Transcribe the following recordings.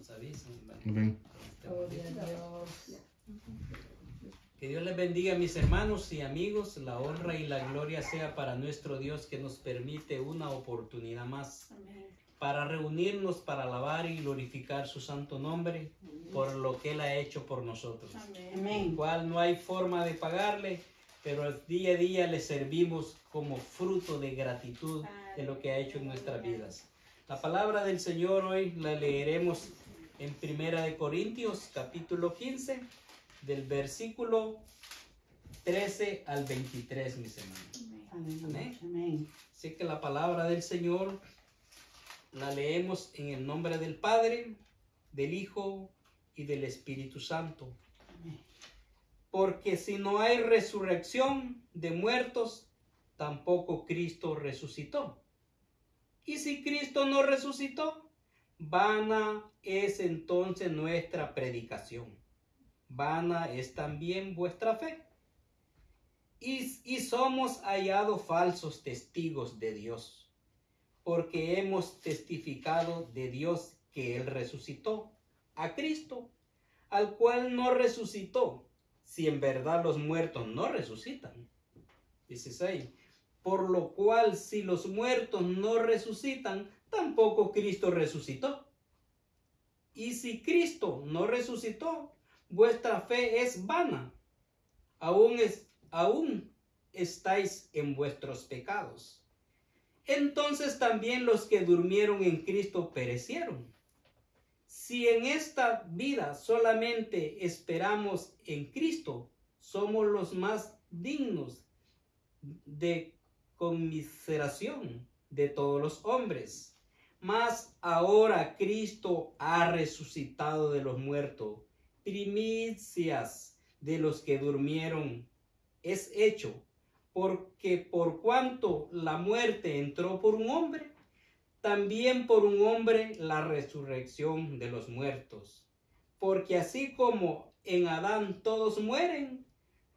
nos avisan. Amén. Que Dios les bendiga, mis hermanos y amigos. La honra y la gloria sea para nuestro Dios, que nos permite una oportunidad más para reunirnos, para alabar y glorificar su santo nombre por lo que Él ha hecho por nosotros. Amén. Cual no hay forma de pagarle, pero día a día le servimos como fruto de gratitud de lo que ha hecho en nuestras vidas. La palabra del Señor hoy la leeremos en 1 Corintios capítulo 15, del versículo 13 al 23, mis hermanos. Amén. Amén. Así que la palabra del Señor la leemos en el nombre del Padre, del Hijo y del Espíritu Santo. Amén. Porque si no hay resurrección de muertos, tampoco Cristo resucitó. Y si Cristo no resucitó, vana es entonces nuestra predicación. Vana es también vuestra fe. Y somos hallados falsos testigos de Dios, porque hemos testificado de Dios que Él resucitó a Cristo, al cual no resucitó, si en verdad los muertos no resucitan. 16. Por lo cual, si los muertos no resucitan, tampoco Cristo resucitó. Y si Cristo no resucitó, vuestra fe es vana. Aún estáis en vuestros pecados. Entonces también los que durmieron en Cristo perecieron. Si en esta vida solamente esperamos en Cristo, somos los más dignos de conmiseración de todos los hombres. Mas ahora Cristo ha resucitado de los muertos, primicias de los que durmieron es hecho, porque por cuanto la muerte entró por un hombre, también por un hombre la resurrección de los muertos. Porque así como en Adán todos mueren,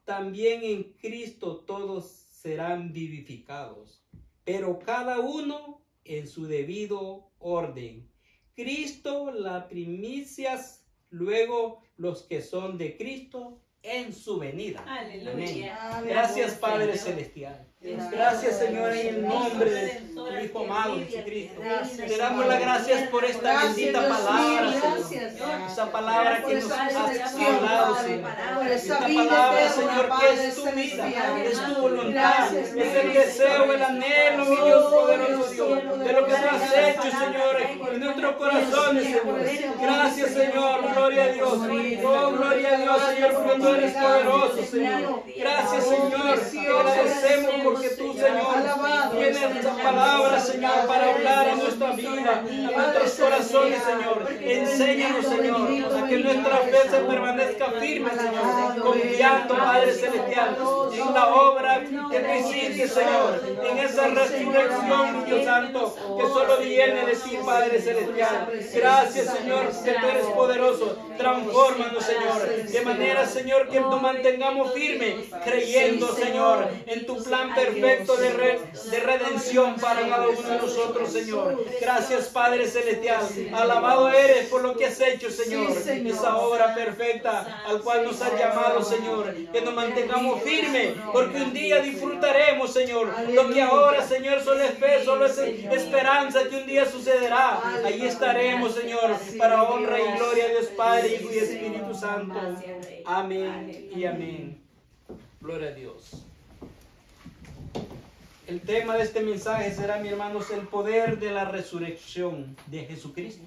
también en Cristo todos serán vivificados, pero cada uno en su debido orden. Cristo las primicias, luego los que son de Cristo en su venida. Aleluya. Amén. Gracias, Padre Celestial. Gracias, Señor, en el nombre de tu Hijo amado Jesucristo. Te damos las gracias por esta bendita palabra, Señor. Esa palabra que nos has hablado, Señor. Esta palabra, Señor, que es tu vida, es tu voluntad, es el deseo, el anhelo, mi Dios poderoso, Dios, de lo que tú has hecho, Señor, en nuestros corazones, Señor. Gracias, Señor. Gloria a Dios. Oh, gloria a Dios, Señor, porque tú eres poderoso, Señor. Gracias, Señor. Te agradecemos porque tú, Señor, tienes esta palabra, Señor, para hablar a nuestra vida, a nuestros corazones, Señor. Enséñanos, Señor, a que nuestra fe se permanezca firme, Señor, confiando, Padre Celestial, en la obra que tú hiciste, Señor, en esa resurrección, Dios Santo, que solo viene de ti, Padre Celestial. Gracias, Señor, que tú eres poderoso. Transfórmanos, Señor, de manera, Señor, que nos mantengamos firmes, creyendo, Señor, en tu plan perfecto de redención para cada uno de nosotros, Señor. Gracias, Padre Celestial. Alabado eres por lo que has hecho, Señor. Esa obra perfecta al cual nos has llamado, Señor. Que nos mantengamos firmes, porque un día disfrutaremos, Señor, lo que ahora, Señor, solo es fe, solo es esperanza que un día sucederá. Ahí estaremos, Señor, para honra y gloria de Dios Padre, Hijo y Espíritu Santo. Amén y amén. Gloria a Dios. El tema de este mensaje será, mis hermanos, el poder de la resurrección de Jesucristo.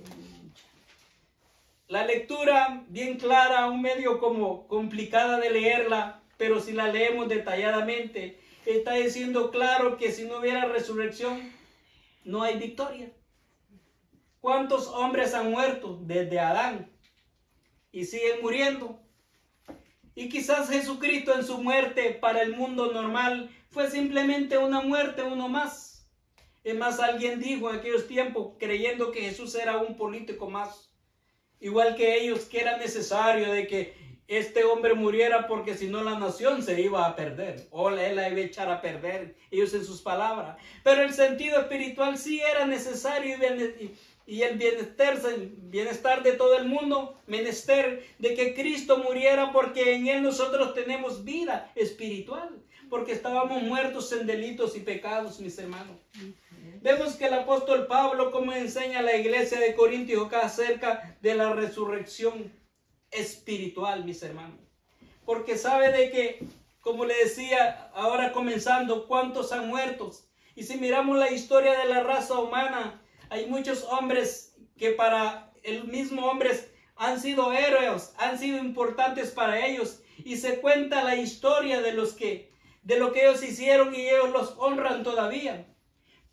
La lectura bien clara, un medio como complicada de leerla, pero si la leemos detalladamente, está diciendo claro que si no hubiera resurrección, no hay victoria. ¿Cuántos hombres han muerto desde Adán y siguen muriendo? Y quizás Jesucristo en su muerte para el mundo normal fue simplemente una muerte, uno más. Es más, alguien dijo en aquellos tiempos, creyendo que Jesús era un político más, igual que ellos, que era necesario de que este hombre muriera porque si no la nación se iba a perder, o él la iba a echar a perder, ellos en sus palabras. Pero el sentido espiritual sí era necesario y el bienestar de todo el mundo, menester de que Cristo muriera, porque en Él nosotros tenemos vida espiritual, porque estábamos muertos en delitos y pecados, mis hermanos. Vemos que el apóstol Pablo, como enseña a la iglesia de Corintios acá acerca de la resurrección espiritual, mis hermanos. Porque sabe de que, como le decía, ahora comenzando, ¿cuántos han muerto? Y si miramos la historia de la raza humana, hay muchos hombres que para el mismo hombre han sido héroes, han sido importantes para ellos. Y se cuenta la historia de lo que ellos hicieron y ellos los honran todavía.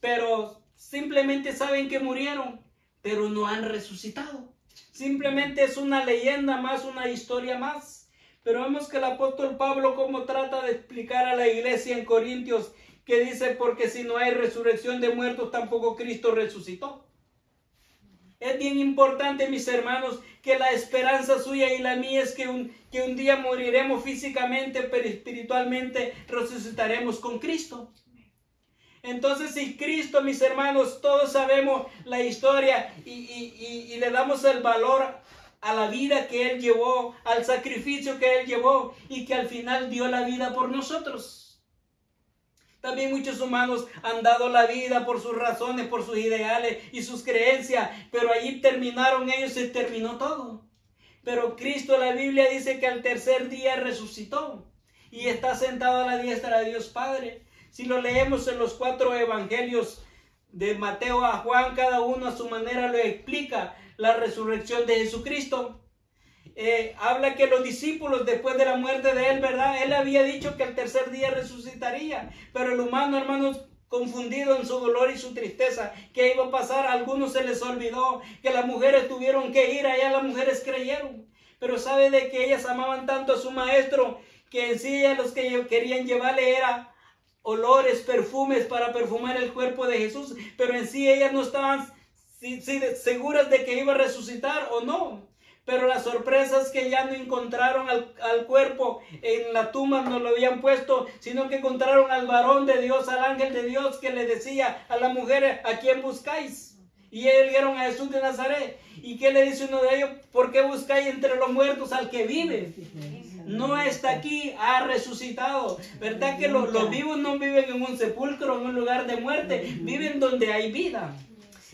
Pero simplemente saben que murieron, pero no han resucitado. Simplemente es una leyenda más, una historia más. Pero vemos que el apóstol Pablo como trata de explicar a la iglesia en Corintios, que dice, porque si no hay resurrección de muertos, tampoco Cristo resucitó. Es bien importante, mis hermanos, que la esperanza suya y la mía es que un día moriremos físicamente, pero espiritualmente resucitaremos con Cristo. Entonces, si Cristo, mis hermanos, todos sabemos la historia y le damos el valor a la vida que Él llevó, al sacrificio que Él llevó y que al final dio la vida por nosotros. También muchos humanos han dado la vida por sus razones, por sus ideales y sus creencias, pero allí terminaron ellos y terminó todo. Pero Cristo, la Biblia dice que al tercer día resucitó y está sentado a la diestra de Dios Padre. Si lo leemos en los 4 evangelios de Mateo a Juan, cada uno a su manera lo explica la resurrección de Jesucristo. Habla que los discípulos después de la muerte de Él, ¿verdad? Él había dicho que al tercer día resucitaría, pero el humano, hermanos, confundido en su dolor y su tristeza, ¿qué iba a pasar? A algunos se les olvidó que las mujeres tuvieron que ir allá, las mujeres creyeron, pero sabe de que ellas amaban tanto a su maestro, que en sí ellas los que querían llevarle era olores, perfumes para perfumar el cuerpo de Jesús, pero en sí ellas no estaban seguras de que iba a resucitar o no. Pero la sorpresa es que ya no encontraron al cuerpo en la tumba, no lo habían puesto, sino que encontraron al varón de Dios, al ángel de Dios, que le decía a la mujer, ¿a quién buscáis? Y ellos vieron a Jesús de Nazaret. ¿Y qué le dice uno de ellos? ¿Por qué buscáis entre los muertos al que vive? No está aquí, ha resucitado. ¿Verdad que los vivos no viven en un sepulcro, en un lugar de muerte? Viven donde hay vida.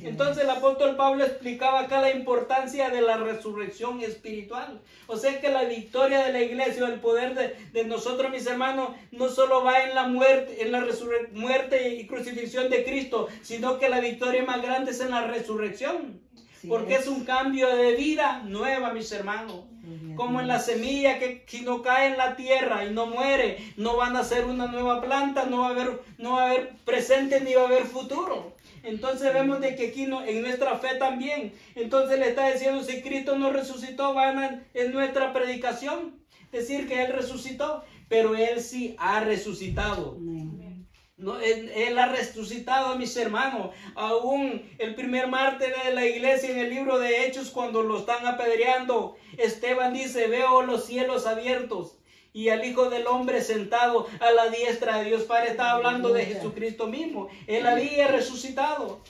Entonces el apóstol Pablo explicaba acá la importancia de la resurrección espiritual. O sea que la victoria de la iglesia, el poder de nosotros, mis hermanos, no solo va en la muerte y crucifixión de Cristo, sino que la victoria más grande es en la resurrección. Porque es un cambio de vida nueva, mis hermanos. Como en la semilla que si no cae en la tierra y no muere, no van a ser una nueva planta, no va a haber presente ni va a haber futuro. Entonces vemos de que aquí en nuestra fe también. Entonces le está diciendo, si Cristo no resucitó, vana es nuestra predicación. Decir que Él resucitó, pero Él sí ha resucitado. No, él ha resucitado, mis hermanos. Aún el primer mártir de la iglesia en el libro de Hechos, cuando lo están apedreando, Esteban dice, veo los cielos abiertos y al Hijo del Hombre sentado a la diestra de Dios Padre. Estaba hablando de Jesucristo mismo. Él había resucitado.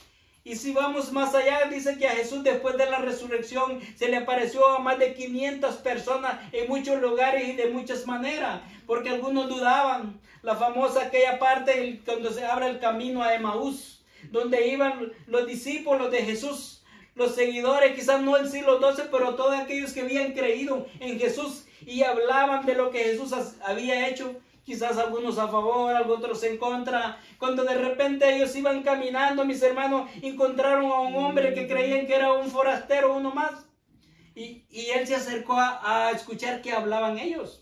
Y si vamos más allá, dice que a Jesús después de la resurrección se le apareció a más de 500 personas en muchos lugares y de muchas maneras, porque algunos dudaban. La famosa aquella parte cuando se abre el camino a Emaús, donde iban los discípulos de Jesús, los seguidores, quizás no en sí los 12, pero todos aquellos que habían creído en Jesús y hablaban de lo que Jesús había hecho. Quizás algunos a favor, otros en contra. Cuando de repente ellos iban caminando, mis hermanos, encontraron a un hombre que creían que era un forastero, uno más. Y él se acercó a escuchar qué hablaban ellos.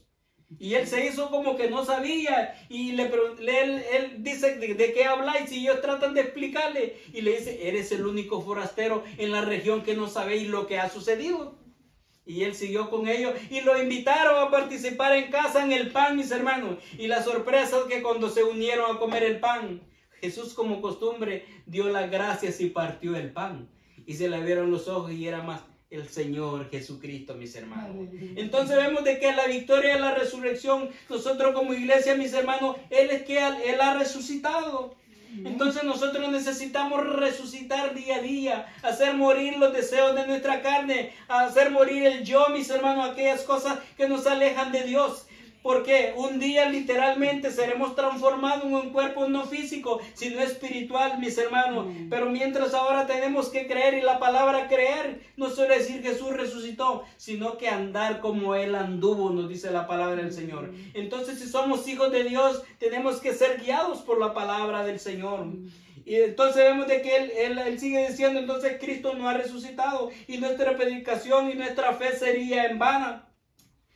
Y él se hizo como que no sabía. Y él dice, ¿de qué habláis? Y ellos tratan de explicarle. Y le dice, eres el único forastero en la región que no sabéis lo que ha sucedido. Y él siguió con ellos y lo invitaron a participar en casa en el pan, mis hermanos. Y la sorpresa es que cuando se unieron a comer el pan, Jesús como costumbre dio las gracias y partió el pan. Y se le vieron los ojos y era más el Señor Jesucristo, mis hermanos. Entonces vemos de que la victoria de la resurrección, nosotros como iglesia, mis hermanos, Él ha resucitado. Entonces nosotros necesitamos resucitar día a día, hacer morir los deseos de nuestra carne, hacer morir el yo, mis hermanos, aquellas cosas que nos alejan de Dios. Porque un día literalmente seremos transformados en un cuerpo no físico, sino espiritual, mis hermanos. Pero mientras ahora tenemos que creer, y la palabra creer no suele decir Jesús resucitó, sino que andar como Él anduvo, nos dice la palabra del Señor. Entonces, si somos hijos de Dios, tenemos que ser guiados por la palabra del Señor. Y entonces vemos de que él sigue diciendo, entonces Cristo no ha resucitado, y nuestra predicación y nuestra fe sería en vana.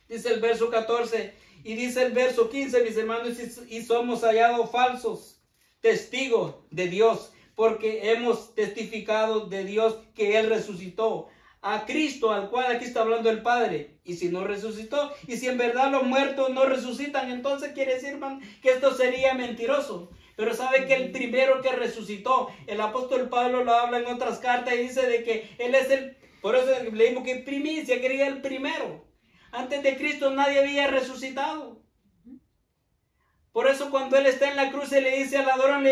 Dice el verso 14. Y dice el verso 15, mis hermanos, y somos hallados falsos testigos de Dios, porque hemos testificado de Dios que Él resucitó a Cristo, al cual aquí está hablando el Padre. Y si no resucitó, y si en verdad los muertos no resucitan, entonces quiere decir, hermano, que esto sería mentiroso. Pero sabe que el primero que resucitó, el apóstol Pablo lo habla en otras cartas y dice de que Él es por eso leímos que primicia, quería el primero. Antes de Cristo nadie había resucitado. Por eso cuando Él está en la cruz, Él le dice al ladrón,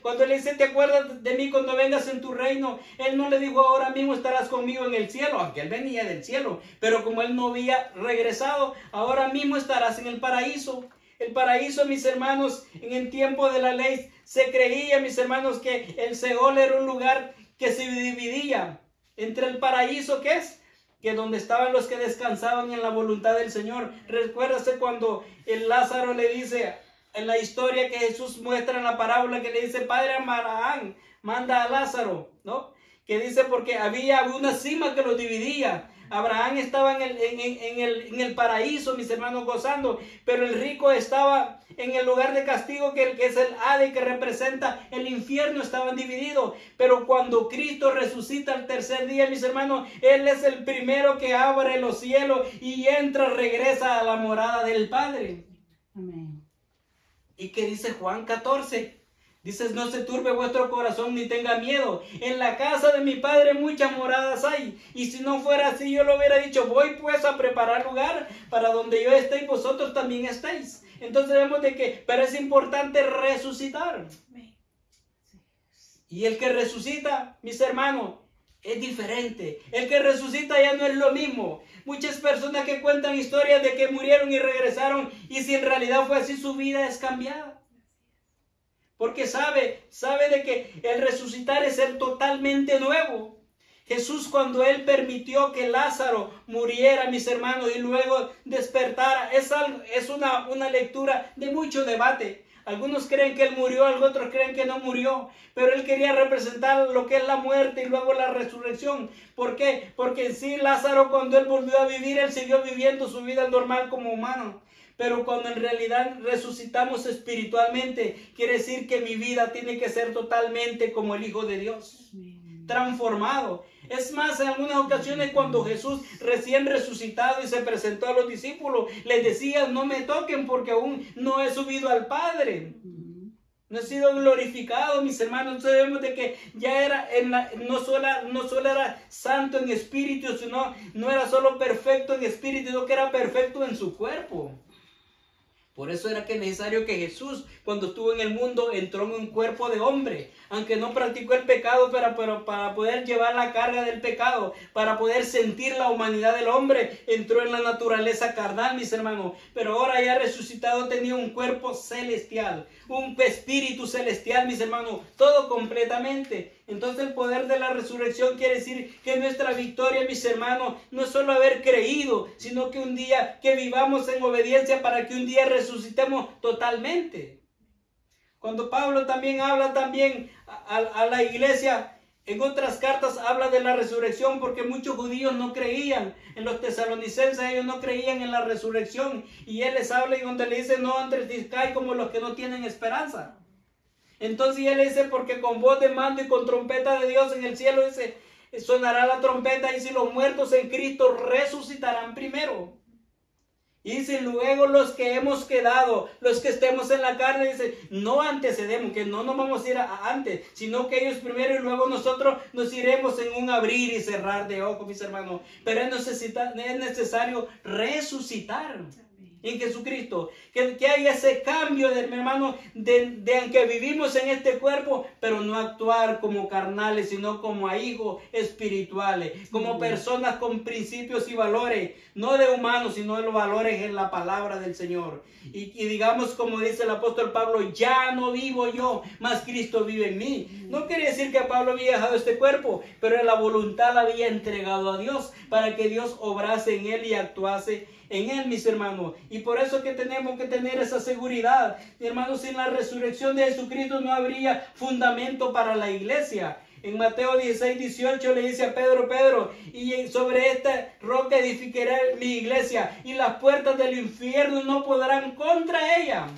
cuando Él le dice, ¿te acuerdas de mí cuando vengas en tu reino? Él no le dijo, ahora mismo estarás conmigo en el cielo, aunque Él venía del cielo. Pero como Él no había regresado, ahora mismo estarás en el paraíso. El paraíso, mis hermanos, en el tiempo de la ley, se creía, mis hermanos, que el Seol era un lugar que se dividía entre el paraíso, ¿qué es? Que donde estaban los que descansaban en la voluntad del Señor. Recuérdase cuando el Lázaro le dice, en la historia que Jesús muestra en la parábola, que le dice, Padre Abraham, manda a Lázaro, ¿no? Que dice, porque había una cima que lo dividía. Abraham estaba en el paraíso, mis hermanos, gozando, pero el rico estaba en el lugar de castigo, que es el Hades, que representa el infierno, estaban divididos. Pero cuando Cristo resucita el tercer día, mis hermanos, Él es el primero que abre los cielos y entra, regresa a la morada del Padre. Amén. ¿Y qué dice Juan 14? Dices, no se turbe vuestro corazón ni tenga miedo. En la casa de mi Padre muchas moradas hay. Y si no fuera así, yo lo hubiera dicho, voy pues a preparar lugar para donde yo esté y vosotros también estéis. Entonces vemos de que, pero es importante resucitar. Y el que resucita, mis hermanos, es diferente. El que resucita ya no es lo mismo. Muchas personas que cuentan historias de que murieron y regresaron, y si en realidad fue así, su vida es cambiada. Porque sabe de que el resucitar es ser totalmente nuevo. Jesús, cuando Él permitió que Lázaro muriera, mis hermanos, y luego despertara, es una lectura de mucho debate. Algunos creen que Él murió, otros creen que no murió, pero Él quería representar lo que es la muerte y luego la resurrección. ¿Por qué? Porque en sí Lázaro, cuando Él volvió a vivir, Él siguió viviendo su vida normal como humano. Pero cuando en realidad resucitamos espiritualmente, quiere decir que mi vida tiene que ser totalmente como el Hijo de Dios, transformado. Es más, en algunas ocasiones cuando Jesús recién resucitado y se presentó a los discípulos, les decía, no me toquen porque aún no he subido al Padre. No he sido glorificado, mis hermanos. Entonces vemos de que ya era, no solo era santo en espíritu, sino no era solo perfecto en espíritu, sino que era perfecto en su cuerpo. Por eso era que necesario que Jesús, cuando estuvo en el mundo, entró en un cuerpo de hombre. Aunque no practicó el pecado, pero para poder llevar la carga del pecado, para poder sentir la humanidad del hombre, entró en la naturaleza carnal, mis hermanos. Pero ahora ya resucitado tenía un cuerpo celestial, un espíritu celestial, mis hermanos, todo completamente. Entonces el poder de la resurrección quiere decir que nuestra victoria, mis hermanos, no es solo haber creído, sino que un día que vivamos en obediencia para que un día resucitemos totalmente. Cuando Pablo también habla a la iglesia, en otras cartas habla de la resurrección, porque muchos judíos no creían. En los tesalonicenses ellos no creían en la resurrección. Y él les habla y donde le dice, no entristezcáis como los que no tienen esperanza. Entonces él dice, porque con voz de mando y con trompeta de Dios en el cielo, dice, sonará la trompeta, y si los muertos en Cristo resucitarán primero. Y dice, luego los que hemos quedado, los que estemos en la carne, dice, no antecedemos, que no nos vamos a ir antes, sino que ellos primero y luego nosotros nos iremos en un abrir y cerrar de ojos, mis hermanos. Pero es necesario resucitar. en Jesucristo. Que haya ese cambio, mi hermano, de aunque vivimos en este cuerpo, pero no actuar como carnales, sino como hijos espirituales, como personas con principios y valores, no de humanos, sino de los valores en la palabra del Señor. Y digamos, como dice el apóstol Pablo, ya no vivo yo, mas Cristo vive en mí. No quiere decir que Pablo había dejado este cuerpo, pero en la voluntad la había entregado a Dios, para que Dios obrase en él y actuase en él, mis hermanos. Y por eso que tenemos que tener esa seguridad. Hermanos, sin la resurrección de Jesucristo no habría fundamento para la iglesia. En Mateo 16:18 le dice a Pedro, Pedro, y sobre esta roca edificaré mi iglesia, y las puertas del infierno no podrán contra ella.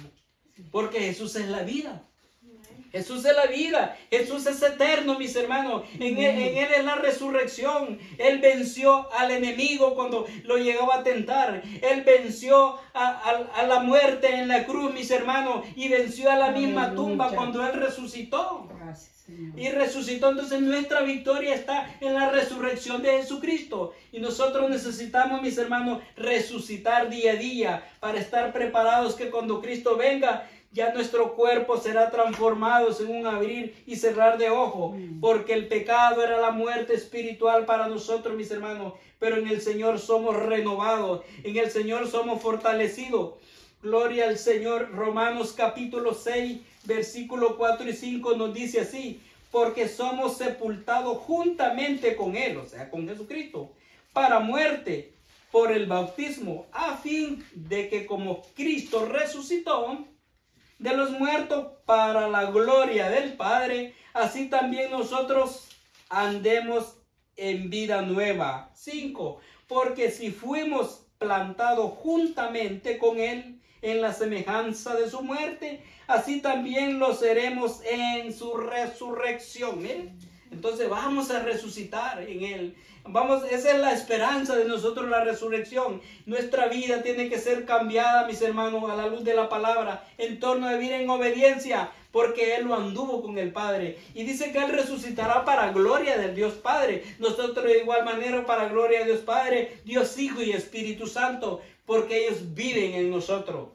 Porque Jesús es la vida. Jesús es la vida, Jesús es eterno, mis hermanos. En él es la resurrección. Él venció al enemigo cuando lo llegaba a tentar. Él venció a la muerte en la cruz, mis hermanos, y venció a la misma tumba cuando Él resucitó. Y resucitó. Entonces nuestra victoria está en la resurrección de Jesucristo. Y nosotros necesitamos, mis hermanos, resucitar día a día para estar preparados que cuando Cristo venga, ya nuestro cuerpo será transformado en un abrir y cerrar de ojo, porque el pecado era la muerte espiritual para nosotros, mis hermanos, pero en el Señor somos renovados, en el Señor somos fortalecidos. Gloria al Señor. Romanos capítulo 6, versículo 4 y 5 nos dice así: porque somos sepultados juntamente con Él, o sea, con Jesucristo, para muerte por el bautismo, a fin de que como Cristo resucitó de los muertos para la gloria del Padre, así también nosotros andemos en vida nueva. 5. Porque si fuimos plantados juntamente con Él en la semejanza de su muerte, así también lo seremos en su resurrección. Miren, entonces vamos a resucitar en Él. Esa es la esperanza de nosotros, la resurrección. Nuestra vida tiene que ser cambiada, mis hermanos, a la luz de la palabra, en torno a vivir en obediencia, porque Él lo anduvo con el Padre. Y dice que Él resucitará para gloria del Dios Padre. Nosotros de igual manera para gloria de Dios Padre, Dios Hijo y Espíritu Santo, porque ellos viven en nosotros.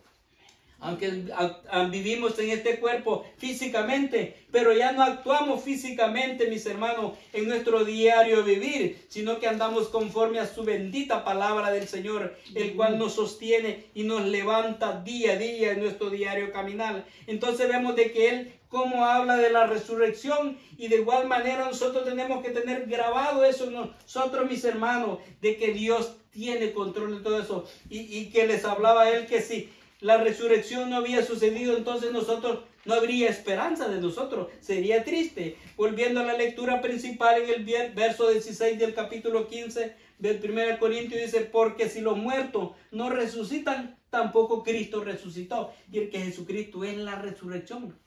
Aunque vivimos en este cuerpo físicamente, pero ya no actuamos físicamente, mis hermanos, en nuestro diario vivir, sino que andamos conforme a su bendita palabra del Señor, el cual nos sostiene y nos levanta día a día en nuestro diario caminar. Entonces vemos de que Él como habla de la resurrección, y de igual manera nosotros tenemos que tener grabado eso en nosotros, mis hermanos, de que Dios tiene control de todo eso, y que les hablaba Él que si la resurrección no había sucedido, entonces nosotros no habría esperanza de nosotros, sería triste. Volviendo a la lectura principal en el verso 16 del capítulo 15 del 1 Corintios, dice: porque si los muertos no resucitan, tampoco Cristo resucitó. Y el que Jesucristo es la resurrección.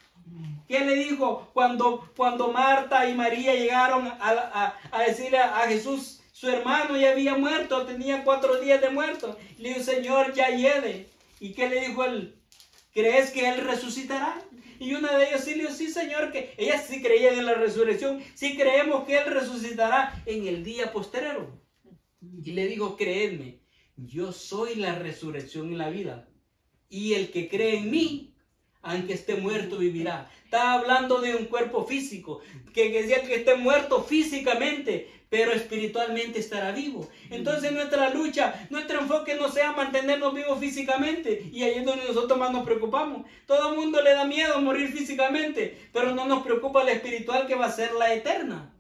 ¿Qué le dijo cuando Marta y María llegaron a decirle a Jesús, su hermano ya había muerto, tenía 4 días de muerto? Le dijo: Señor, ya hiede. ¿Y qué le dijo él? ¿Crees que Él resucitará? Y una de ellos sí le dijo: sí, Señor, que ellas sí creían en la resurrección. Sí creemos que Él resucitará en el día postrero. Y le dijo: creedme, yo soy la resurrección y la vida. Y el que cree en mí, aunque esté muerto, vivirá. Está hablando de un cuerpo físico, que decía que esté muerto físicamente, pero espiritualmente estará vivo. Entonces nuestra lucha, nuestro enfoque no sea mantenernos vivos físicamente, y ahí es donde nosotros más nos preocupamos. Todo el mundo le da miedo morir físicamente, pero no nos preocupa la espiritual, que va a ser la eterna.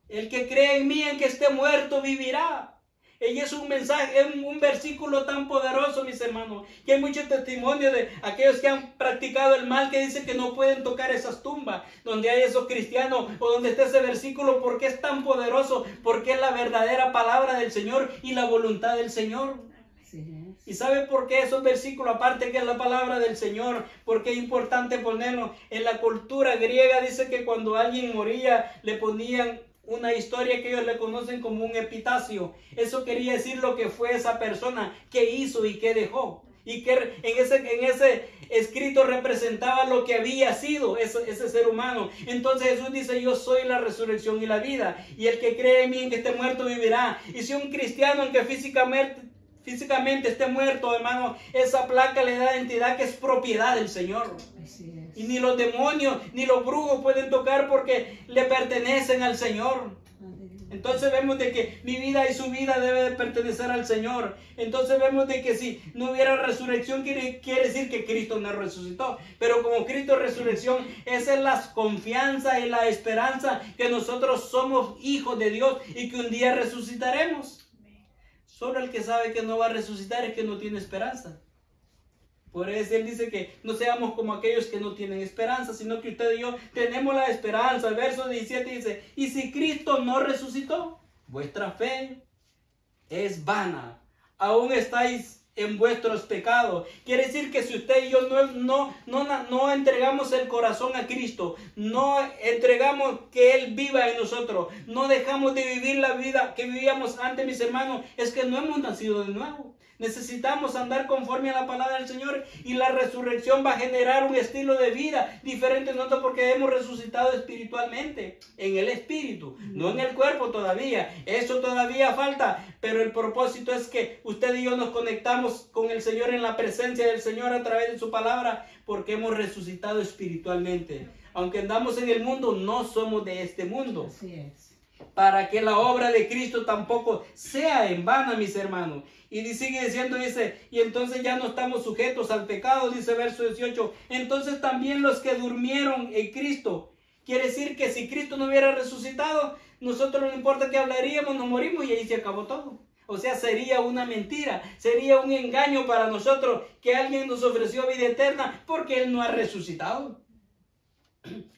El que cree en mí, aunque esté muerto, vivirá. Y es un mensaje, es un versículo tan poderoso, mis hermanos, que hay muchos testimonios de aquellos que han practicado el mal, que dicen que no pueden tocar esas tumbas donde hay esos cristianos, o donde está ese versículo. ¿Por qué es tan poderoso? Porque es la verdadera palabra del Señor y la voluntad del Señor. ¿Y sabe por qué esos versículos, aparte que es la palabra del Señor? Porque es importante ponerlo. En la cultura griega dice que cuando alguien moría le ponían una historia que ellos le conocen como un epitafio. Eso quería decir lo que fue esa persona, qué hizo y qué dejó. Y que en ese escrito representaba lo que había sido ese ser humano. Entonces Jesús dice: yo soy la resurrección y la vida. Y el que cree en mí, en que esté muerto, vivirá. Y si un cristiano, aunque físicamente esté muerto, hermano, esa placa le da identidad que es propiedad del Señor. Y ni los demonios ni los brujos pueden tocar porque le pertenecen al Señor. Entonces vemos de que mi vida y su vida debe de pertenecer al Señor. Entonces vemos de que si no hubiera resurrección quiere decir que Cristo no resucitó. Pero como Cristo resurrección, esa es la confianza y la esperanza que nosotros somos hijos de Dios y que un día resucitaremos. Solo el que sabe que no va a resucitar es que no tiene esperanza. Por eso Él dice que no seamos como aquellos que no tienen esperanza, sino que usted y yo tenemos la esperanza. El verso 17 dice, y si Cristo no resucitó, vuestra fe es vana. Aún estáis en vuestros pecados. Quiere decir que si usted y yo no entregamos el corazón a Cristo, no entregamos que Él viva en nosotros, no dejamos de vivir la vida que vivíamos antes, mis hermanos, es que no hemos nacido de nuevo. Necesitamos andar conforme a la palabra del Señor y la resurrección va a generar un estilo de vida diferente nosotros porque hemos resucitado espiritualmente, en el espíritu, no en el cuerpo todavía. Eso todavía falta, pero el propósito es que usted y yo nos conectamos con el Señor en la presencia del Señor a través de su palabra porque hemos resucitado espiritualmente. Aunque andamos en el mundo, no somos de este mundo. Así es. Para que la obra de Cristo tampoco sea en vano, mis hermanos. Y sigue diciendo, dice, y entonces ya no estamos sujetos al pecado, dice verso 18. Entonces también los que durmieron en Cristo. Quiere decir que si Cristo no hubiera resucitado, nosotros no importa que hablaríamos, nos morimos y ahí se acabó todo. O sea, sería una mentira, sería un engaño para nosotros que alguien nos ofreció vida eterna porque Él no ha resucitado.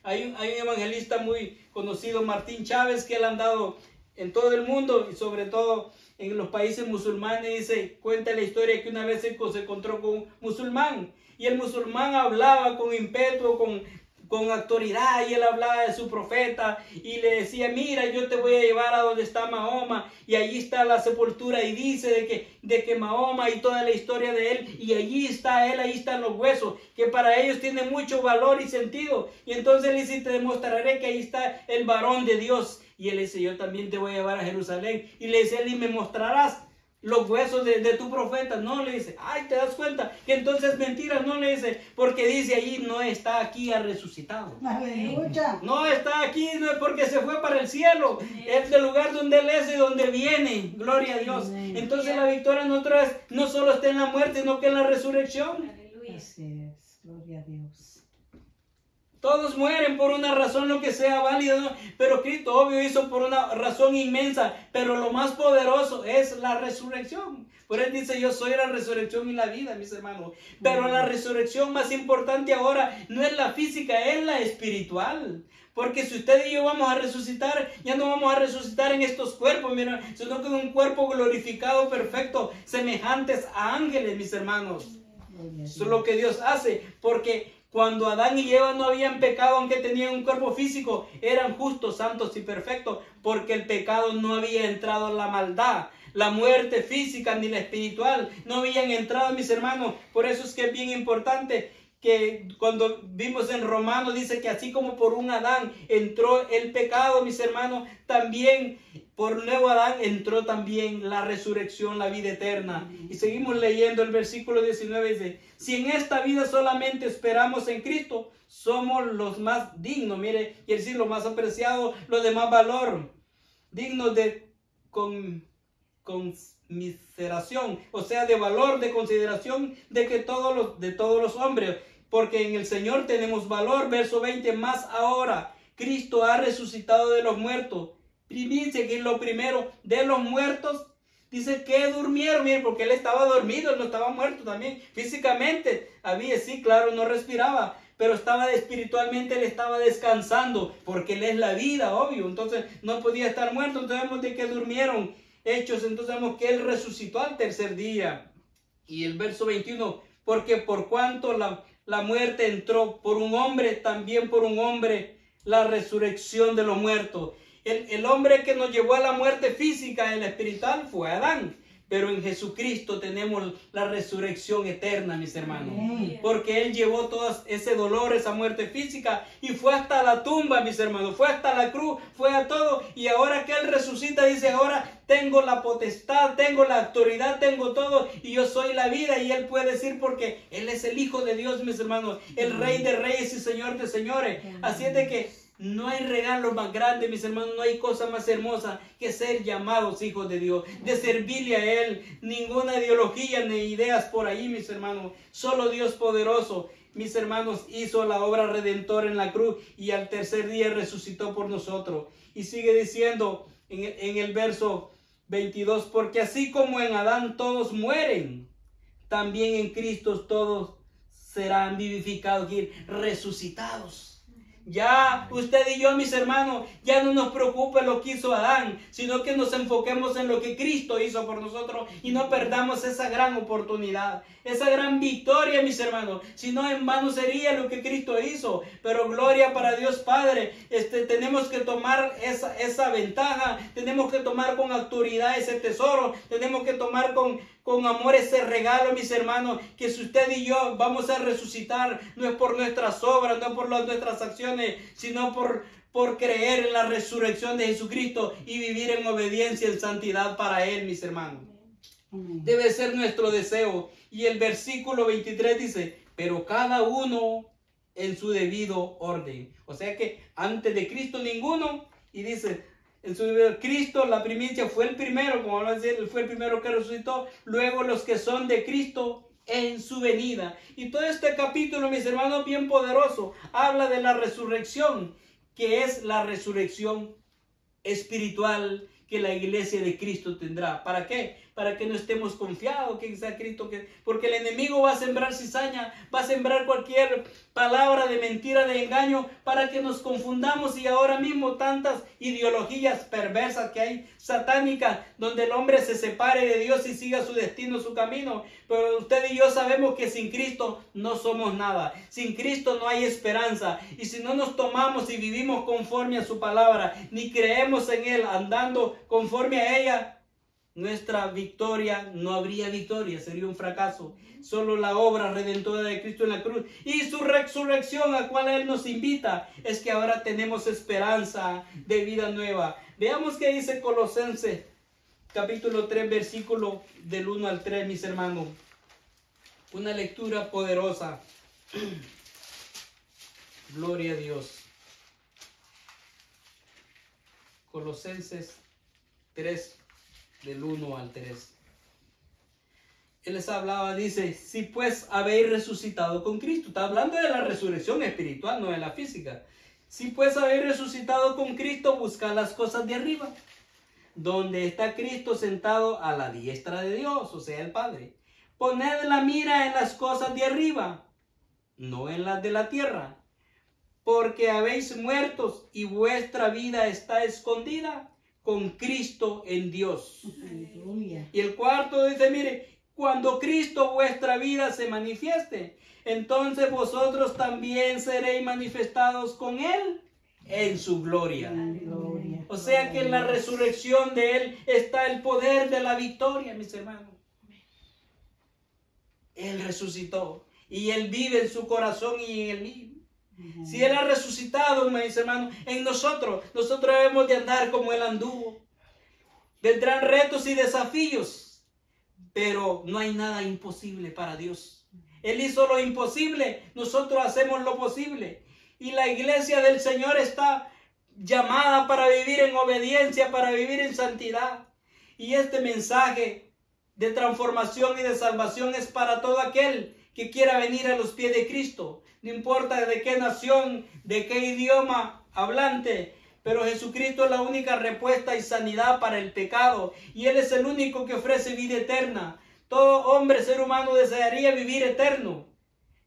Hay un evangelista muy conocido, Martín Chávez, que él ha andado en todo el mundo y sobre todo en los países musulmanes. Dice, cuenta la historia que una vez se encontró con un musulmán y el musulmán hablaba con ímpetu, con autoridad, y él hablaba de su profeta y le decía, mira, yo te voy a llevar a donde está Mahoma y allí está la sepultura y dice de que Mahoma y toda la historia de él y allí está él, ahí están los huesos, que para ellos tiene mucho valor y sentido. Y entonces él dice, te demostraré que ahí está el varón de Dios. Y él dice, yo también te voy a llevar a Jerusalén. Y le dice él, y me mostrarás los huesos de tu profeta. No, le dice, ay, ¿te das cuenta? Que entonces es mentira. No, le dice, porque dice allí, no está aquí, ha resucitado. Aleluya. No está aquí, no es porque se fue para el cielo. Es del lugar donde él es y donde viene. Gloria a Dios. Entonces la victoria no solo está en la muerte, sino que en la resurrección. Aleluya. Así es, gloria a Dios. Todos mueren por una razón, lo que sea válida, ¿no? Pero Cristo, obvio, hizo por una razón inmensa. Pero lo más poderoso es la resurrección. Por él dice, yo soy la resurrección y la vida, mis hermanos. Pero la resurrección más importante ahora no es la física, es la espiritual. Porque si usted y yo vamos a resucitar, ya no vamos a resucitar en estos cuerpos, mira, sino con un cuerpo glorificado, perfecto, semejantes a ángeles, mis hermanos. Eso es lo que Dios hace, porque cuando Adán y Eva no habían pecado, aunque tenían un cuerpo físico, eran justos, santos y perfectos, porque el pecado no había entrado en la maldad. La muerte física ni la espiritual no habían entrado, mis hermanos. Por eso es que es bien importante que cuando vimos en Romanos, dice que así como por un Adán entró el pecado, mis hermanos, también por nuevo Adán entró también la resurrección, la vida eterna. Y seguimos leyendo el versículo 19, dice, si en esta vida solamente esperamos en Cristo, somos los más dignos, mire, quiere decir los más apreciados, los de más valor, dignos de conmiseración, o sea, de valor, de consideración de todos los hombres, porque en el Señor tenemos valor. Verso 20, más ahora Cristo ha resucitado de los muertos, primicia, que es lo primero de los muertos. Dice que durmieron, miren, porque él estaba dormido, él no estaba muerto también, físicamente, sí, claro, no respiraba, pero estaba espiritualmente, él estaba descansando, porque él es la vida, obvio, entonces no podía estar muerto. Entonces vemos de que durmieron. Hechos, entonces vemos que él resucitó al tercer día. Y el verso 21, porque por cuanto la muerte entró por un hombre, también por un hombre la resurrección de los muertos. El hombre que nos llevó a la muerte física y la espiritual fue Adán. Pero en Jesucristo tenemos la resurrección eterna, mis hermanos. Porque Él llevó todo ese dolor, esa muerte física, y fue hasta la tumba, mis hermanos. Fue hasta la cruz, fue a todo. Y ahora que Él resucita, dice, ahora tengo la potestad, tengo la autoridad, tengo todo, y yo soy la vida. Y Él puede decir, porque Él es el Hijo de Dios, mis hermanos, el Rey de Reyes y Señor de Señores. Así es de que no hay regalo más grande, mis hermanos, no hay cosa más hermosa que ser llamados hijos de Dios, de servirle a Él. Ninguna ideología ni ideas por ahí, mis hermanos. Solo Dios poderoso, mis hermanos, hizo la obra redentora en la cruz y al tercer día resucitó por nosotros. Y sigue diciendo en el verso 22, porque así como en Adán todos mueren, también en Cristo todos serán vivificados y resucitados. Ya usted y yo, mis hermanos, ya no nos preocupe lo que hizo Adán, sino que nos enfoquemos en lo que Cristo hizo por nosotros y no perdamos esa gran oportunidad, esa gran victoria, mis hermanos. Si no, en vano sería lo que Cristo hizo. Pero gloria para Dios Padre. Tenemos que tomar esa ventaja, tenemos que tomar con autoridad ese tesoro, tenemos que tomar con amor ese regalo, mis hermanos, que si usted y yo vamos a resucitar, no es por nuestras obras, no por nuestras acciones, sino por creer en la resurrección de Jesucristo y vivir en obediencia, en santidad para Él, mis hermanos. Debe ser nuestro deseo. Y el versículo 23 dice, pero cada uno en su debido orden. O sea que antes de Cristo ninguno, y dice, en su debido, Cristo, la primicia, fue el primero, como vamos a decir, fue el primero que resucitó. Luego los que son de Cristo en su venida. Y todo este capítulo, mis hermanos, bien poderoso, habla de la resurrección, que es la resurrección espiritual que la iglesia de Cristo tendrá. ¿Para qué? Para que no estemos confiados que sea Cristo, porque el enemigo va a sembrar cizaña, va a sembrar cualquier palabra de mentira, de engaño, para que nos confundamos. Y ahora mismo tantas ideologías perversas que hay, satánicas, donde el hombre se separe de Dios y siga su destino, su camino. Pero usted y yo sabemos que sin Cristo no somos nada. Sin Cristo no hay esperanza. Y si no nos tomamos y vivimos conforme a su palabra, ni creemos en Él, andando conforme a ella, nuestra victoria no habría victoria, sería un fracaso. Solo la obra redentora de Cristo en la cruz y su resurrección, a cual Él nos invita, es que ahora tenemos esperanza de vida nueva. Veamos qué dice Colosenses capítulo 3, versículo del 1 al 3, mis hermanos. Una lectura poderosa. Gloria a Dios. Colosenses 3, del 1 al 3. Él les hablaba, dice, si pues habéis resucitado con Cristo. Está hablando de la resurrección espiritual, no de la física. Si pues habéis resucitado con Cristo, buscad las cosas de arriba, donde está Cristo sentado a la diestra de Dios, o sea, el Padre. Poned la mira en las cosas de arriba, no en las de la tierra, porque habéis muertos y vuestra vida está escondida con Cristo en Dios. Aleluya. Y el cuarto dice, mire, cuando Cristo vuestra vida se manifieste, entonces vosotros también seréis manifestados con Él en su gloria. Aleluya. O sea que en la resurrección de Él está el poder de la victoria, mis hermanos. Él resucitó y Él vive en su corazón y en el mío. Si Él ha resucitado, mis hermanos, en nosotros debemos de andar como Él anduvo. Vendrán retos y desafíos, pero no hay nada imposible para Dios. Él hizo lo imposible, nosotros hacemos lo posible. Y la iglesia del Señor está llamada para vivir en obediencia, para vivir en santidad. Y este mensaje de transformación y de salvación es para todo aquel que quiera venir a los pies de Cristo. No importa de qué nación, de qué idioma hablante, pero Jesucristo es la única respuesta y sanidad para el pecado. Y Él es el único que ofrece vida eterna. Todo hombre, ser humano, desearía vivir eterno.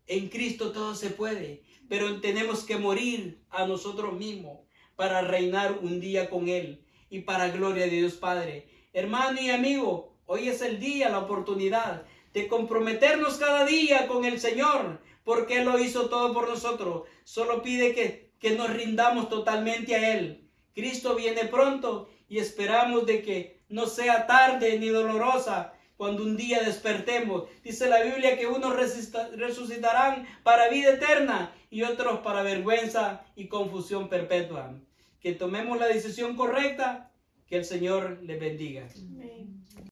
En Cristo todo se puede, pero tenemos que morir a nosotros mismos para reinar un día con Él y para gloria de Dios Padre. Hermano y amigo, hoy es el día, la oportunidad de comprometernos cada día con el Señor, porque Él lo hizo todo por nosotros. Solo pide que nos rindamos totalmente a Él. Cristo viene pronto y esperamos de que no sea tarde ni dolorosa cuando un día despertemos. Dice la Biblia que unos resucitarán para vida eterna y otros para vergüenza y confusión perpetua. Que tomemos la decisión correcta. Que el Señor les bendiga.